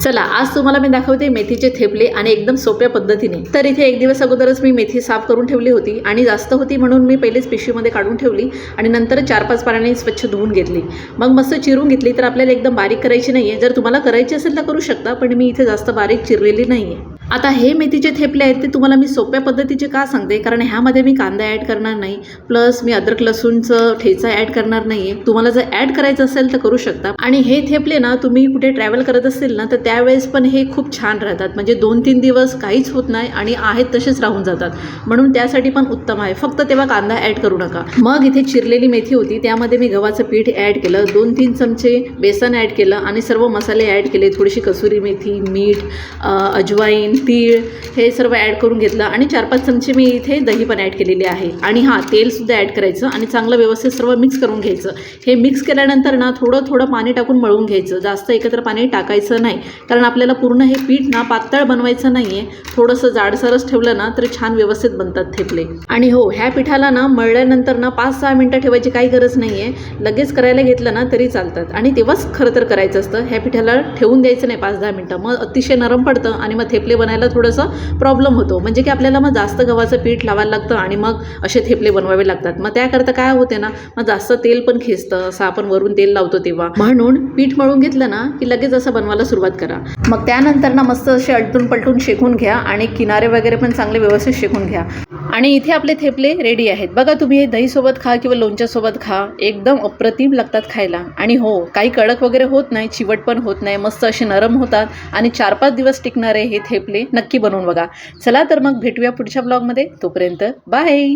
चला आज तुम्हाला मी दाखवते मेथीचे थेपले आणि एकदम सोप्या पद्धतीने। तर इथे एक दिवस अगोदरच मी मेथी साफ करून ठेवली होती आणि जास्त होती म्हणून मी पहिलेच पिशवीमध्ये काढून ठेवली आणि नंतर 4-5 पाण्याने स्वच्छ धुवून घेतली। मग मस्त चिरून घेतली। तर आपल्याला एकदम बारीक करायची नाहीये, जर तुम्हाला करायची असेल तर करू शकता, पण मी इथे जास्त बारीक चिरलेली नाहीये। आता हे मेथीचे थेपले आहेत ते तुम्हाला मी सोप्या पद्धतीचे का सांगते, कारण ह्यामध्ये मी कांदा ॲड करणार नाही, प्लस मी अद्रक लसूणचं ठेचा ॲड करणार नाहीये। तुम्हाला जर ॲड करायचं असेल तर करू शकता। आणि हे थेपले ना तुम्ही कुठे ट्रॅव्हल करत असेल ना तर त्यावेळेस पण हे खूप छान राहतात, म्हणजे 2-3 दिवस काहीच होत नाही आणि आहेत तसेच राहून जातात, म्हणून त्यासाठी पण उत्तम आहे। फक्त तेव्हा कांदा ॲड करू नका। मग इथे चिरलेली मेथी होती, त्यामध्ये मी गव्हाचं पीठ ॲड केलं, 2-3 चमचे बेसन ॲड केलं आणि सर्व मसाले ॲड केले, थोडीशी कसुरी मेथी, मीठ, अजवाईन, तीळ हे सर्व ॲड करून घेतलं आणि 4-5 चमचे मी इथे दही पण ॲड केलेली आहे। आणि हां, तेलसुद्धा ॲड करायचं आणि चांगलं व्यवस्थित सर्व मिक्स करून घ्यायचं। हे मिक्स केल्यानंतर ना थोडं पाणी टाकून मळून घ्यायचं, जास्त एकत्र पाणी टाकायचं नाही, कारण आपल्याला पूर्ण हे पीठ ना पातळ बनवायचं नाही आहे, थोडंसं जाडसरच ठेवलं ना तर छान व्यवस्थित बनतात थेपले। आणि हो, ह्या पिठाला ना मळल्यानंतर ना 5-6 मिनटं ठेवायची काही गरज नाही आहे, लगेच करायला घेतलं ना तरी चालतात आणि तेव्हाच खरं तर करायचं असतं। ह्या पिठाला ठेवून द्यायचं नाही 5-10 मिनटं, मग अतिशय नरम पडतं आणि मग थेपले बनायला थोडंसं प्रॉब्लेम होतो, म्हणजे की आपल्याला मग जास्त गव्हाचं पीठ लावायला लागतं आणि मग असे थेपले बनवावे लागतात। मग त्याकरता काय होते ना, मग जास्त तेल पण खेचतं, असं आपण वरून तेल लावतो तेव्हा, म्हणून पीठ मळून घेतलं ना की लगेच असं बनवायला सुरुवात करा। मग त्यानंतर ना मस्त असे अलटून पलटून शेकून घ्या आणि किनारे वगैरे पण चांगले व्यवस्थित शेकून घ्या। आणि इथे आपले थेपले रेडी आहेत बघा। तुम्ही हे दहीसोबत खा किंवा लोणच्यासोबत खा, एकदम अप्रतिम लागतात खायला। आणि हो, काही कडक वगैरे होत नाही, चिवट पण होत नाही, मस्त असे नरम होतात आणि 4-5 दिवस टिकणारे हे थेपले नक्की बनवून बघा। चला तर मग भेटूया पुढच्या ब्लॉगमध्ये, तोपर्यंत बाय।